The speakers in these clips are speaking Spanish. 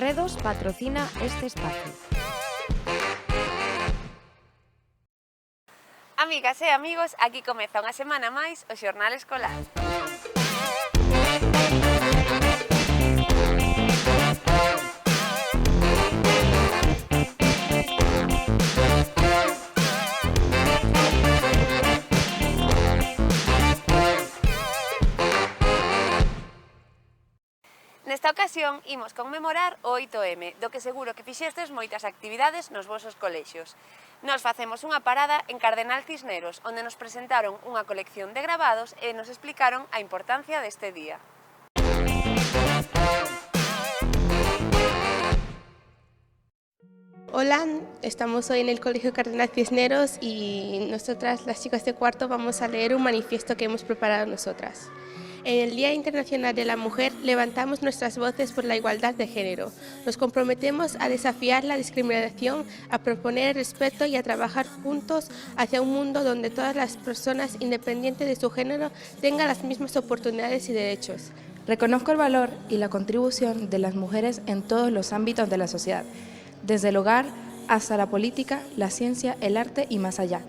Redos patrocina este espacio. Amigas e amigos, aquí comeza unha semana máis o Xornal Escolar. Nesta ocasión, imos conmemorar o 8M, do que seguro que fixestes moitas actividades nos vosos colexios. Nos facemos unha parada en Cardenal Cisneros, onde nos presentaron unha colección de gravados e nos explicaron a importancia deste día. Hola, estamos hoy en el Colegio Cardenal Cisneros y nosotras, las chicas de cuarto, vamos a leer un manifiesto que hemos preparado nosotras. En el Día Internacional de la Mujer levantamos nuestras voces por la igualdad de género. Nos comprometemos a desafiar la discriminación, a proponer el respeto y a trabajar juntos hacia un mundo donde todas las personas, independiente de su género, tengan las mismas oportunidades y derechos. Reconozco el valor y la contribución de las mujeres en todos los ámbitos de la sociedad, desde el hogar hasta la política, la ciencia, el arte y más allá.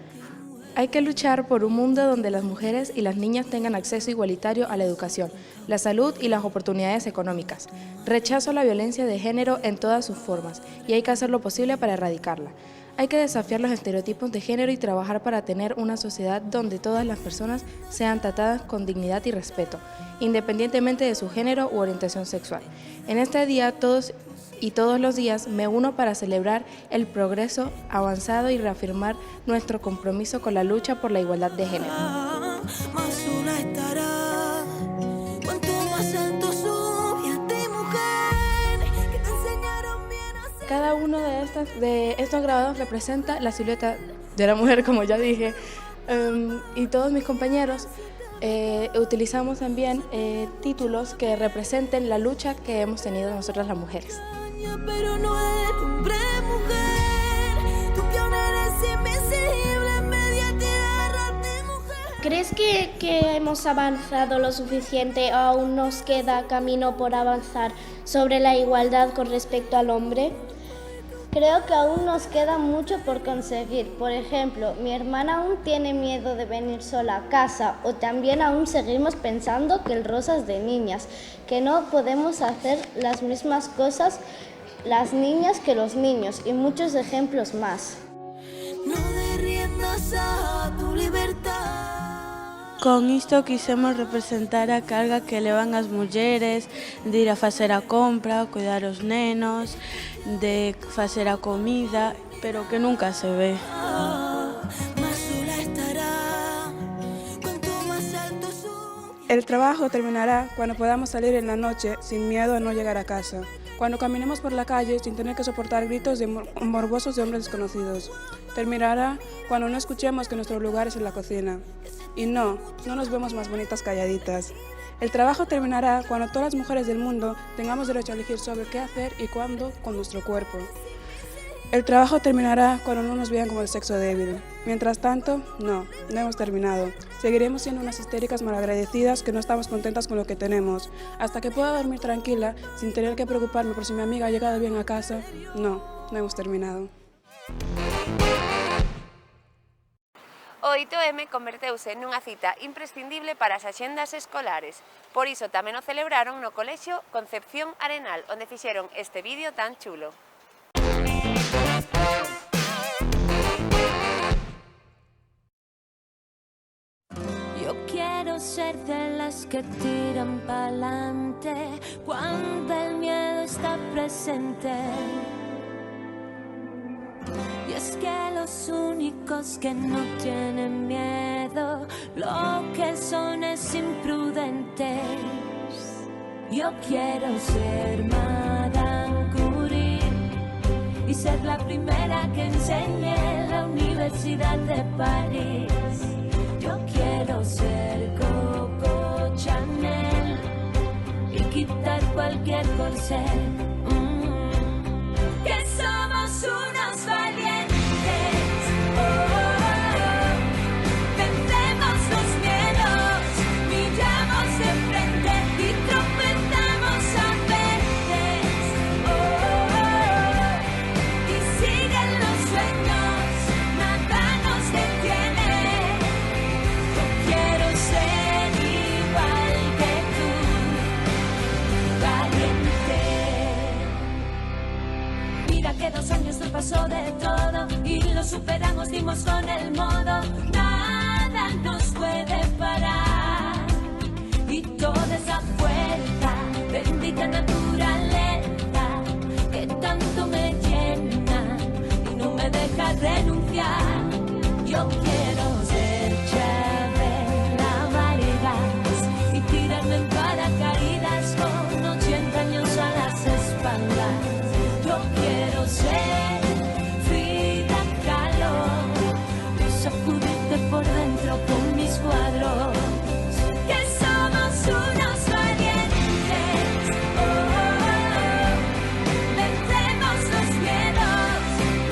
Hay que luchar por un mundo donde las mujeres y las niñas tengan acceso igualitario a la educación, la salud y las oportunidades económicas. Rechazo la violencia de género en todas sus formas y hay que hacer lo posible para erradicarla. Hay que desafiar los estereotipos de género y trabajar para tener una sociedad donde todas las personas sean tratadas con dignidad y respeto, independientemente de su género u orientación sexual. En este día todos los días me uno para celebrar el progreso avanzado y reafirmar nuestro compromiso con la lucha por la igualdad de género. Cada uno de estos grabados representa la silueta de la mujer, como ya dije, y todos mis compañeros utilizamos también títulos que representen la lucha que hemos tenido nosotras las mujeres. Pero no es hombre, mujer, tú que aún eres invisible, media tierra de mujer. ¿Crees que hemos avanzado lo suficiente o aún nos queda camino por avanzar sobre la igualdad con respecto al hombre? Creo que aún nos queda mucho por conseguir. Por ejemplo, mi hermana aún tiene miedo de venir sola a casa, o también aún seguimos pensando que el rosa es de niñas, que no podemos hacer las mismas cosas las niñas que los niños, y muchos ejemplos más. No de riendas a tu libertad. Con isto quisemos representar a carga que levan as mulleres de ir a facer a compra, cuidar os nenos, de facer a comida, pero que nunca se ve. El trabajo terminará cuando podamos salir en la noche sin miedo a no llegar a casa. Cuando caminemos por la calle sin tener que soportar gritos morbosos de hombres desconocidos. Terminará cuando no escuchemos que nuestro lugar es en la cocina. Y no nos vemos más bonitas calladitas. El trabajo terminará cuando todas las mujeres del mundo tengamos derecho a elegir sobre qué hacer y cuándo con nuestro cuerpo. El trabajo terminará cuando no nos vean como el sexo débil. Mientras tanto, no hemos terminado. Seguiremos siendo unas histéricas malagradecidas que no estamos contentas con lo que tenemos. Hasta que pueda dormir tranquila, sin tener que preocuparme por si mi amiga ha llegado bien a casa, no hemos terminado. O 8M converteuse nunha cita imprescindible para as axendas escolares. Por iso tamén o celebraron no Colexio Concepción Arenal, onde fixeron este vídeo tan chulo. Yo quiero ser de las que tiran pa'lante cuando el miedo está presente. Y es que los únicos que no tienen miedo, lo que son es imprudentes. Yo quiero ser Madame Curie y ser la primera que enseñe en la Universidad de París. Yo quiero ser Coco Chanel y quitar cualquier corsé. Que somos unos valientes. Vencemos los miedos, miramos de frente y tropezamos a veces. pasó de todo y lo superamos, dimos con el modo. Nada nos puede parar y toda esa fuerza, bendita naturaleza que tanto me llena y no me deja renunciar. Yo quiero ser Chabela Vargas y tirarme en paracaídas con 80 años a las espaldas. Yo quiero ser Frida Kahlo y sacudirte por dentro con mis cuadros. Que somos unos valientes, oh, oh, oh. Vencemos los miedos,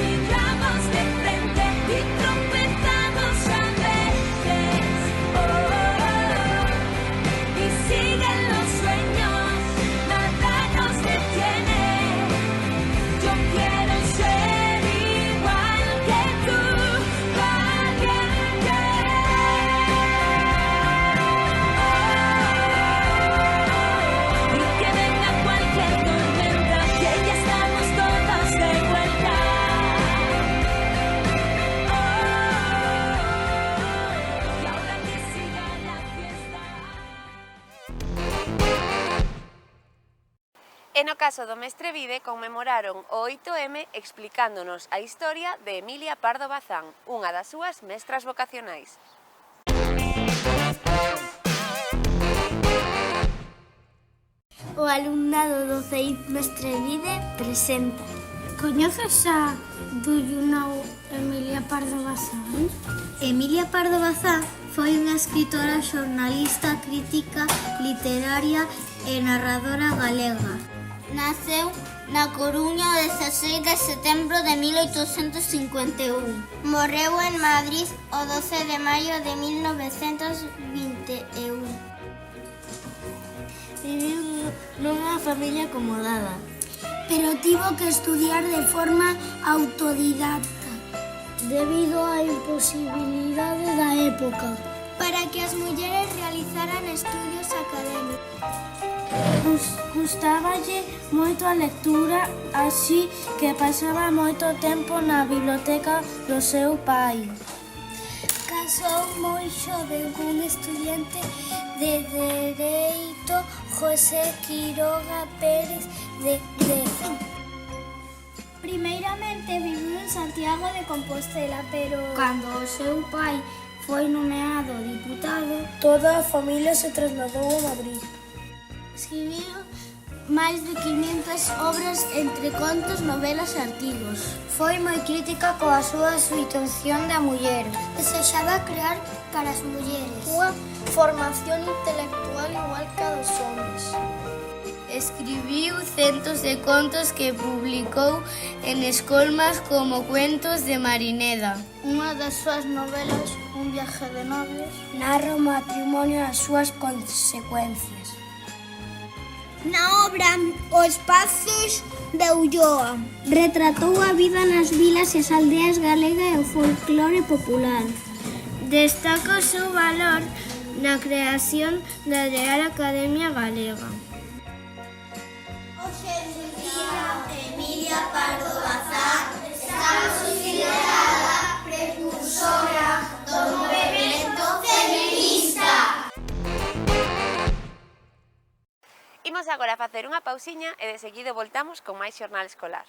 miramos de frente y tropezamos a veces, oh, oh, oh. Y siguen los sueños, nada nos detiene. Yo quiero ser igual que tú, valiente. Y que venga cualquier tormenta, que ya estamos todos de vuelta. Y ahora que siga la fiesta. E no caso do Mestre Vide conmemoraron o 8M explicándonos a historia de Emilia Pardo Bazán, unha das súas mestras vocacionais. O alumnado do CEIP Mestre Vide presenta. Coñeces a Duyunau Emilia Pardo Bazán? Emilia Pardo Bazán foi unha escritora, xornalista, crítica literaria e narradora galega. Naceu na Coruña o 16 de setembro de 1851. Morreu en Madrid o 12 de maio de 1921. Viviu nunha familia acomodada, pero tivo que estudiar de forma autodidacta debido á imposibilidade da época para que as mulleres realizaran estudios académicos. Gustáballe moito a lectura, así que pasaba moito tempo na biblioteca do seu pai. Casou moi xoven cun estudiante de Dereito, José Quiroga Pérez de Greza. Primeiramente viviu en Santiago de Compostela, pero cando o seu pai foi nomeado diputado, toda a familia se trasladou a Madrid. Escribiu máis de 500 obras entre contos, novelas e artigos. Foi moi crítica coa súa situación da muller. Desexaba crear para as mulleres unha formación intelectual igual que a dos homens. Escribiu centos de contos que publicou en escolmas como Cuentos de Marineda. Unha das súas novelas, Un viaje de novios, narra o matrimonio e as súas consecuencias. Na obra Os Pazos de Ulloa retratou a vida nas vilas e as aldeas galegas e o folclore popular. Destaca o seu valor na creación da Real Academia Galega. Hoxe en día Emilia Pardo Bazán está considerada precursora do movemento feminista. Imos agora facer unha pausiña e de seguido voltamos con máis xornal escolar.